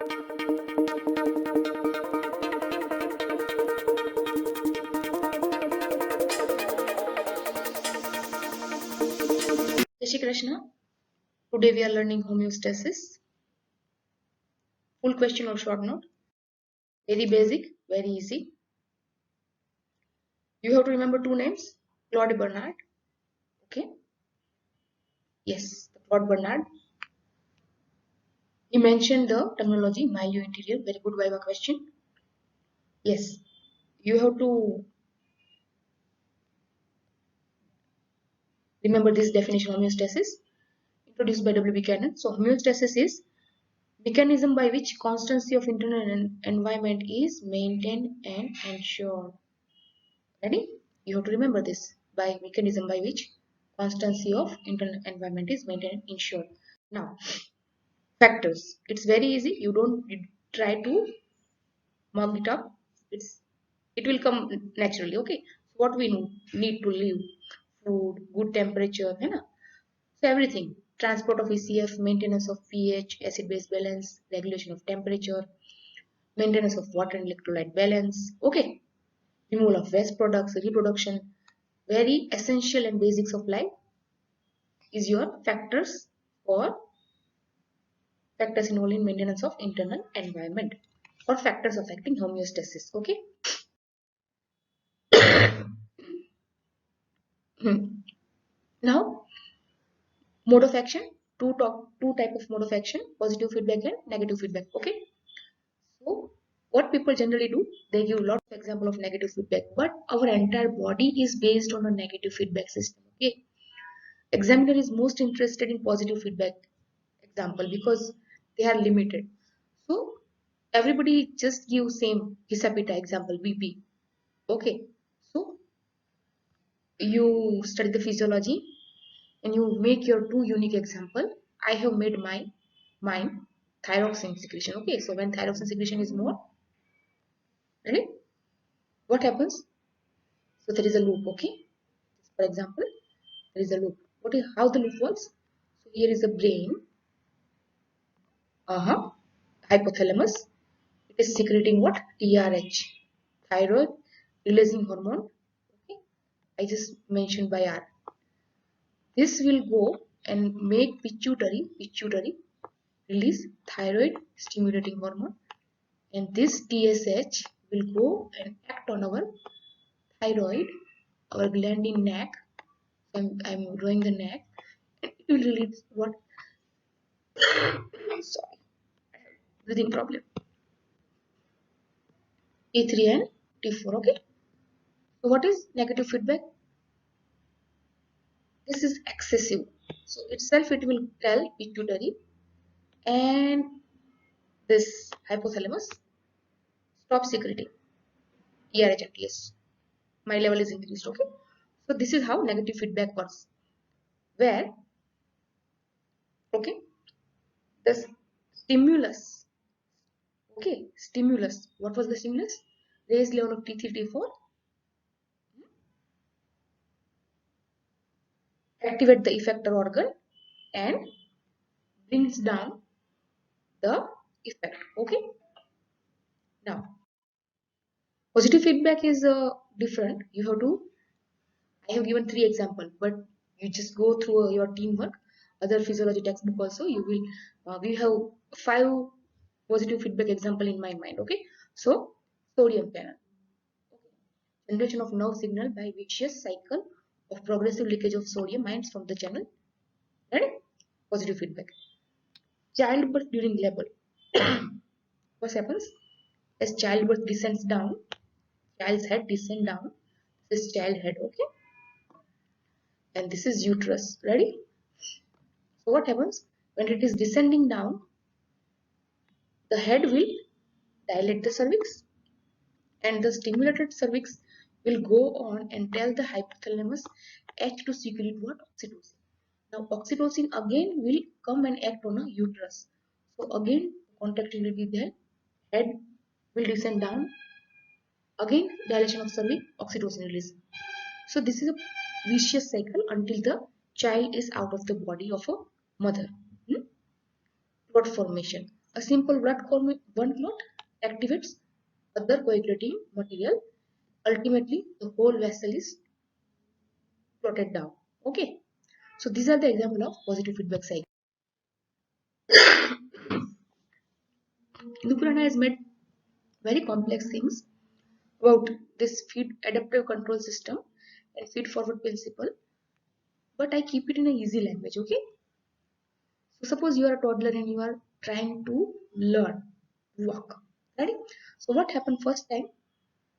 Jai Shri Krishna. Today we are learning homeostasis. Full question or short note. Very basic, very easy. You have to remember two names. Claude Bernard. Okay. Yes, Claude Bernard. He mentioned the terminology milieu interior. Very good Viva question. Yes. You have to remember this definition of homeostasis introduced by W. Buchanan. So homeostasis is mechanism by which constancy of internal environment is maintained and ensured. Ready? You have to remember this by mechanism by which constancy of internal environment is maintained and ensured. Now, factors. It's very easy. You don't try to mug it up. It will come naturally. Okay. So what we need to live: food, good temperature, you know. So everything. Transport of ECF, maintenance of pH, acid-base balance, regulation of temperature, maintenance of water and electrolyte balance. Okay. Removal of waste products, reproduction. Very essential and basics of life is your factors or factors involved in maintenance of internal environment or factors affecting homeostasis. Okay. Now, mode of action. Two type of mode of action: positive feedback and negative feedback. Okay. So what people generally do, they give lots of example of negative feedback, but our entire body is based on a negative feedback system. Okay. Examiner is most interested in positive feedback example because they are limited. So everybody just give same Hisapita example BP. Okay. So you study the physiology and you make your two unique example. I have made mine thyroxine secretion. Okay. So when thyroxine secretion is more, ready? What happens? So there is a loop. Okay. For example, there is a loop. What is how the loop works? So here is a brain. Hypothalamus. It is secreting what? TRH, thyroid releasing hormone. Okay, I just mentioned by R. This will go and make pituitary release thyroid stimulating hormone, and this TSH will go and act on our thyroid, our gland in neck. I'm drawing the neck, and it will release what? Sorry, breathing problem. T3 and T4. Okay. So what is negative feedback? This is excessive. So itself it will tell pituitary and this hypothalamus stop secreting ERH and TS. My level is increased. Okay. So this is how negative feedback works. Where okay the stimulus. Okay, stimulus. What was the stimulus? Raised level of T3, T4. Activate the effector organ and brings down the effect. Okay. Now, positive feedback is different. You have to. I have given 3 examples, but you just go through your teamwork. Other physiology textbook also. You will. We have 5 positive feedback example in my mind. Okay. So, sodium canal. Generation of nerve signal by vicious cycle of progressive leakage of sodium ions from the channel. Right? Positive feedback. Childbirth during labor. What happens? As childbirth descends down, child's head descends down. This is child head, okay? And this is uterus. Ready? So what happens? When it is descending down, the head will dilate the cervix, and the stimulated cervix will go on and tell the hypothalamus H to secrete what? Oxytocin. Now oxytocin again will come and act on a uterus. So again contracting will be there. Head will descend down. Again dilation of cervix, oxytocin release. So this is a vicious cycle until the child is out of the body of a mother. Plot formation. A simple blood one clot activates other coagulating material. Ultimately, the whole vessel is clotted down. Okay. So these are the example of positive feedback cycle. Nukrana has made very complex things about this feed adaptive control system and feed forward principle, but I keep it in a easy language. Okay. So suppose you are a toddler and you are trying to learn walk. Ready? So what happened first time?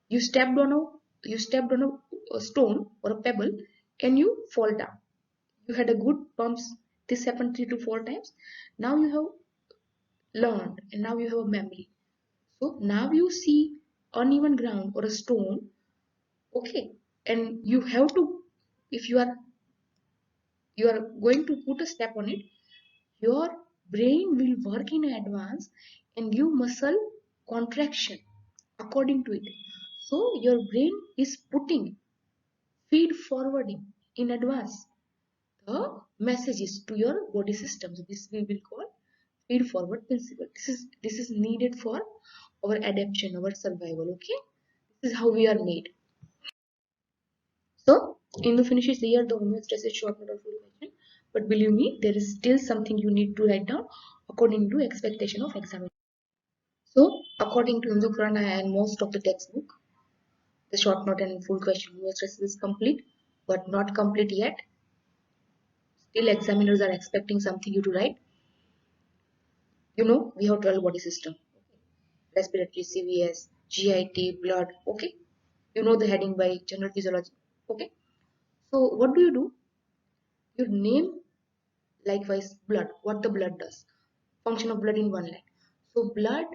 You stepped on a stone or a pebble and you fall down. You had a good bumps. This happened 3 to 4 times. Now you have learned and now you have a memory. So now you see uneven ground or a stone, okay, and you have to, if you are going to put a step on it, your brain will work in advance and give muscle contraction according to it. So your brain is putting feed forwarding in advance the messages to your body system. So this we will call feed forward principle. This is needed for our adaptation, our survival. Okay, this is how we are made. So in the finishes here, the homeostasis short note or full question. But believe me, there is still something you need to write down according to expectation of examination. So according to Hindu Purana and most of the textbook, the short note and full question homeostasis is complete, but not complete yet. Still examiners are expecting something you to write. You know, we have 12 body system. Respiratory, CVS, GIT, blood. Okay. You know the heading by general physiology. Okay. So what do? You name likewise blood, what the blood does. Function of blood in one line. So blood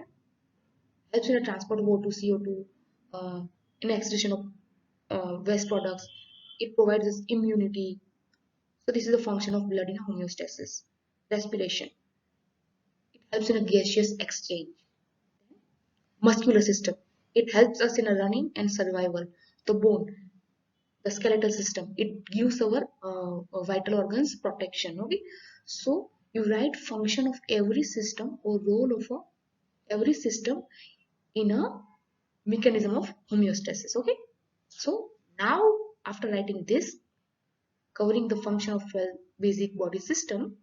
helps in the transport of O2, CO2, in excretion of waste products. It provides us immunity. So this is the function of blood in homeostasis. Respiration. It helps in a gaseous exchange. Muscular system. It helps us in a running and survival. The bone, the skeletal system. It gives our vital organs protection. Okay. So you write function of every system or role of every system in a mechanism of homeostasis. Okay. So now after writing this, covering the function of 12 basic body system,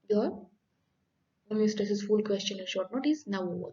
your homeostasis full question and short note is now over.